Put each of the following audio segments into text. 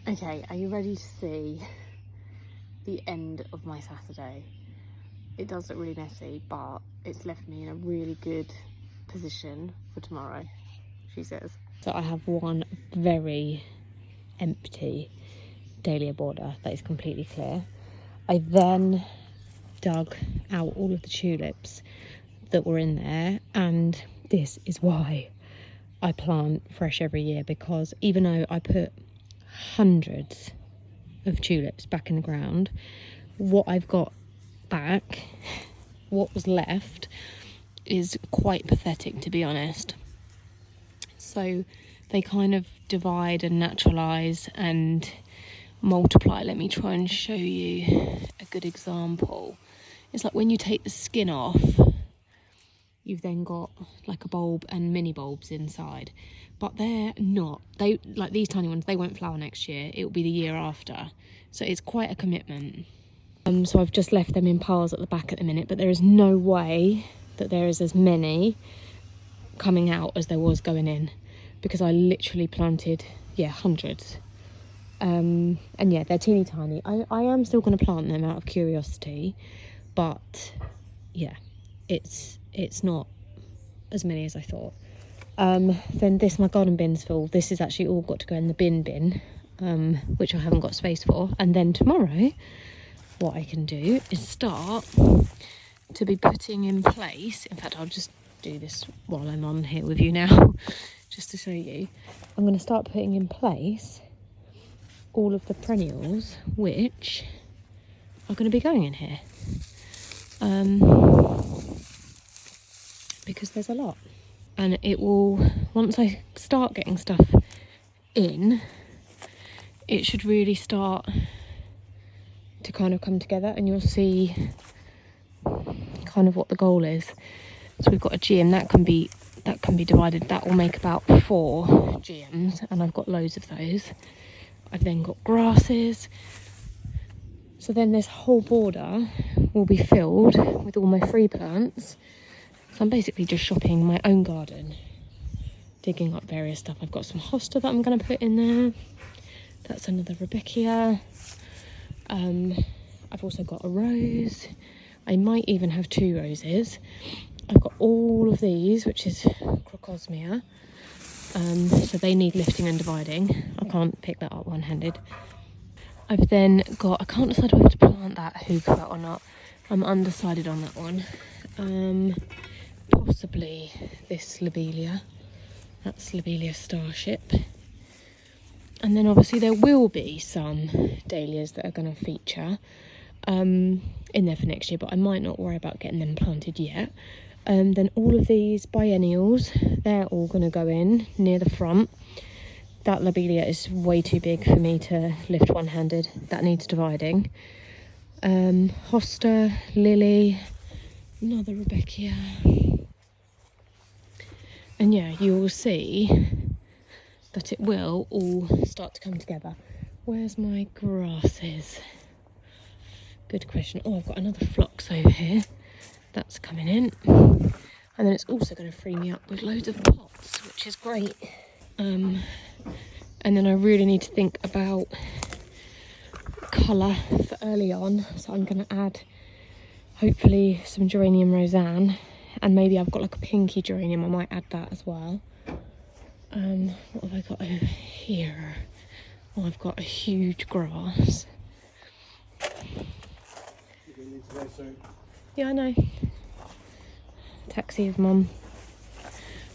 Okay, are you ready to see the end of my Saturday? It does look really messy, but it's left me in a really good position for tomorrow, she says. So I have one very empty dahlia border that is completely clear. I then dug out all of the tulips that were in there, and this is why I plant fresh every year, because even though I put hundreds of tulips back in the ground, what I've got back, what was left, is quite pathetic, to be honest. So they kind of divide and naturalise and multiply. Let me try and show you a good example. It's like when you take the skin off, you've then got like a bulb and mini bulbs inside, but they're not, they, like these tiny ones, they won't flower next year, it will be the year after, so it's quite a commitment. So I've just left them in piles at the back at the minute, but there is no way that there is as many coming out as there was going in, because I literally planted, yeah, hundreds. And yeah, they're teeny tiny. I am still going to plant them out of curiosity, but yeah, it's not as many as I thought. Then this, my garden bin's full. This is actually all got to go in the bin, which I haven't got space for. And then tomorrow, what I can do is start to be putting in place. In fact, I'll just do this while I'm on here with you now, just to show you. I'm going to start putting in place all of the perennials which are going to be going in here. Because there's a lot, and it will, once I start getting stuff in, it should really start to kind of come together, and you'll see kind of what the goal is. So we've got a GM that can be divided. That will make about 4 GMs, and I've got loads of those. I've then got grasses, so then this whole border will be filled with all my free plants. So I'm basically just shopping my own garden, digging up various stuff. I've got some hosta that I'm going to put in there. That's another Rebecca. I've also got a rose. I might even have 2 roses. I've got all of these, which is crocosmia. So they need lifting and dividing. I can't pick that up one-handed. I've then got, I can't decide whether to plant that hookah or not. I'm undecided on that one. Possibly this lobelia. That's lobelia starship. And then obviously there will be some dahlias that are going to feature in there for next year, but I might not worry about getting them planted yet. Then all of these biennials, they're all going to go in near the front. That lobelia is way too big for me to lift one-handed. That needs dividing. Hosta, lily, another Rebecca. And yeah, you will see that it will all start to come together. Where's my grasses? Good question. Oh, I've got another phlox over here. That's coming in. And then it's also going to free me up with loads of pots, which is great. And then I really need to think about colour for early on. So I'm going to add, hopefully, some geranium roseanne. And maybe I've got like a pinky geranium, I might add that as well. What have I got over here? Oh, I've got a huge grass. Yeah, I know. Taxi of mum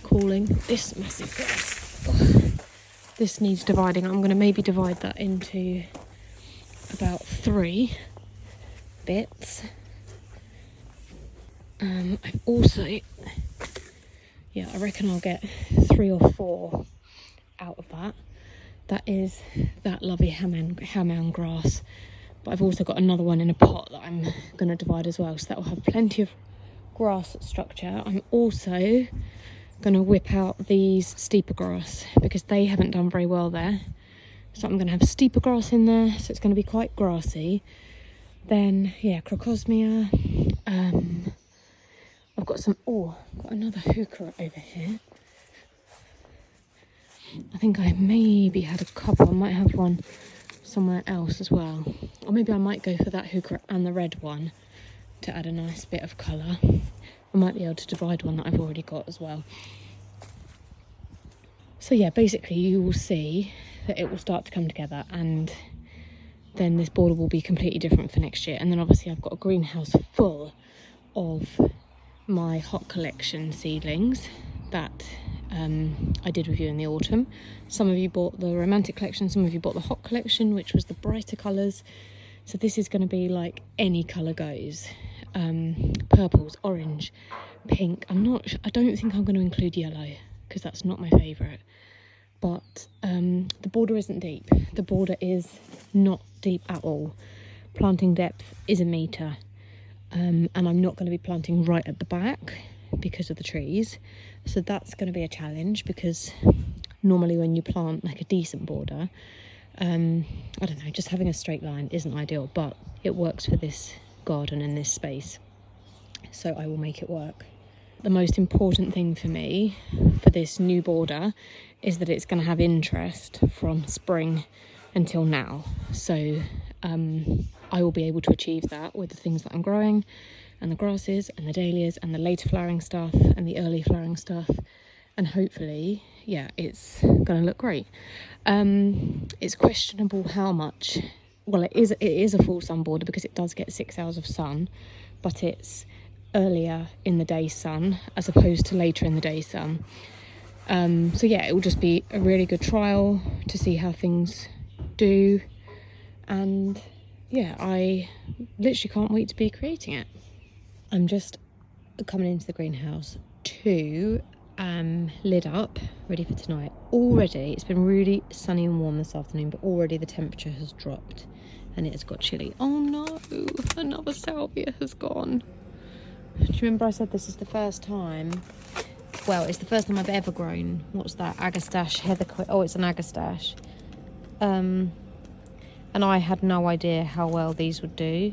calling. This massive grass. Oh, this needs dividing. I'm going to maybe divide that into about 3 bits. I've also, yeah, I reckon I'll get 3 or 4 out of that. That is that lovely hammound grass. But I've also got another one in a pot that I'm going to divide as well. So that will have plenty of grass structure. I'm also going to whip out these steeper grass because they haven't done very well there. So I'm going to have steeper grass in there. So it's going to be quite grassy. Then, yeah, crocosmia. I've got some, I've got another hookah over here. I think I maybe had a couple. I might have one somewhere else as well. Or maybe I might go for that hooker and the red one to add a nice bit of colour. I might be able to divide one that I've already got as well. So yeah, basically you will see that it will start to come together, and then this border will be completely different for next year. And then obviously I've got a greenhouse full of my hot collection seedlings that I did with you in the autumn. Some of you bought the romantic collection, some of you bought the hot collection, which was the brighter colours. So this is going to be like any colour goes. Purples, orange, pink. I don't think I'm going to include yellow because that's not my favourite. But the border isn't deep. The border is not deep at all. Planting depth is 1 metre. And I'm not going to be planting right at the back because of the trees. So that's going to be a challenge, because normally when you plant like a decent border, I don't know, just having a straight line isn't ideal, but it works for this garden and this space. So I will make it work. The most important thing for me for this new border is that it's going to have interest from spring until now. So I will be able to achieve that with the things that I'm growing, and the grasses and the dahlias and the later flowering stuff and the early flowering stuff, and hopefully, yeah, it's going to look great. It's questionable how much. Well, it is a full sun border because it does get 6 hours of sun, but it's earlier in the day sun as opposed to later in the day sun. So yeah, it will just be a really good trial to see how things do, and yeah, I literally can't wait to be creating it. I'm just coming into the greenhouse to lid up, ready for tonight. Already, it's been really sunny and warm this afternoon, but already the temperature has dropped and it has got chilly. Oh no, another salvia has gone. Do you remember I said this is the first time? Well, it's the first time I've ever grown. What's that? Agastache, oh, it's an agastache. And I had no idea how well these would do.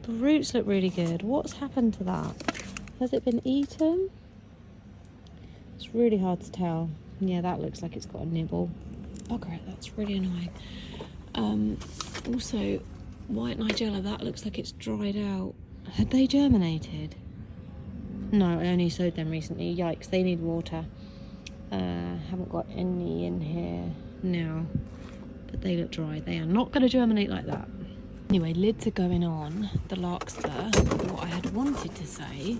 The roots look really good. What's happened to that? Has it been eaten? It's really hard to tell. Yeah, that looks like it's got a nibble. Bugger it, that's really annoying. Also, white nigella, that looks like it's dried out. Had they germinated? No, I only sowed them recently. Yikes, they need water. Haven't got any in here now, but they look dry. They are not going to germinate like that. Anyway, lids are going on the larkspur. What I had wanted to say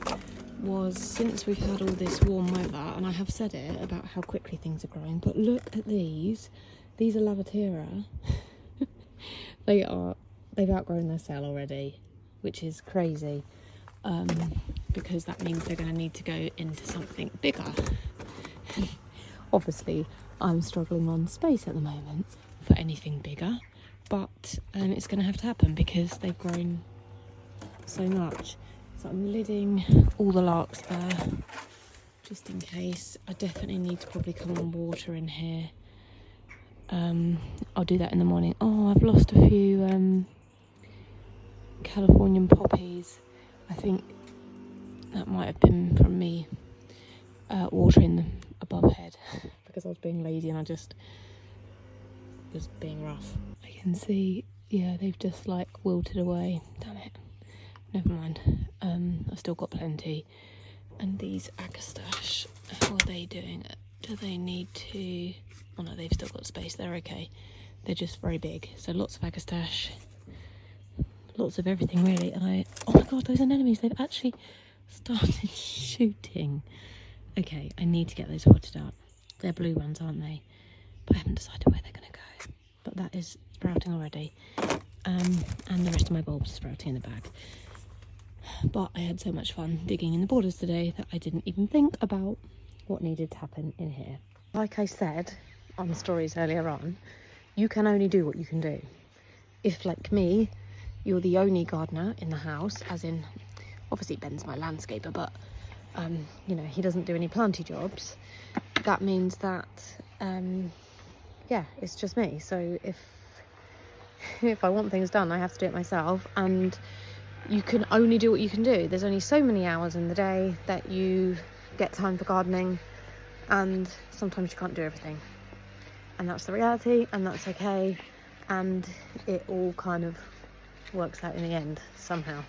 was, since we've had all this warm weather, and I have said it about how quickly things are growing, but look at these. These are Lavatera. They've outgrown their cell already, which is crazy, because that means they're going to need to go into something bigger. Obviously, I'm struggling on space at the moment for anything bigger, but it's going to have to happen because they've grown so much. So I'm lidding all the larkspur just in case. I definitely need to probably come on water in here. I'll do that in the morning. Oh, I've lost a few Californian poppies. I think that might have been from me watering them above head because I was being lazy and I just was being rough. I can see, yeah, they've just like wilted away. Damn it. Never mind. I've still got plenty. And these agastache, how are they doing? Do they need to... Oh no, they've still got space. They're okay. They're just very big. So lots of agastache. Lots of everything really. And oh my god, those anemones, they've actually started shooting. Okay, I need to get those potted up. They're blue ones, aren't they? But I haven't decided where they're going to go. But that is sprouting already. And the rest of my bulbs are sprouting in the bag. But I had so much fun digging in the borders today that I didn't even think about what needed to happen in here. Like I said on the stories earlier on, you can only do what you can do. If, like me, you're the only gardener in the house, as in, obviously Ben's my landscaper, but, you know, he doesn't do any planty jobs, that means that, yeah, it's just me. So if I want things done, I have to do it myself, and you can only do what you can do. There's only so many hours in the day that you get time for gardening, and sometimes you can't do everything. And that's the reality, and that's okay. and it all kind of works out in the end somehow.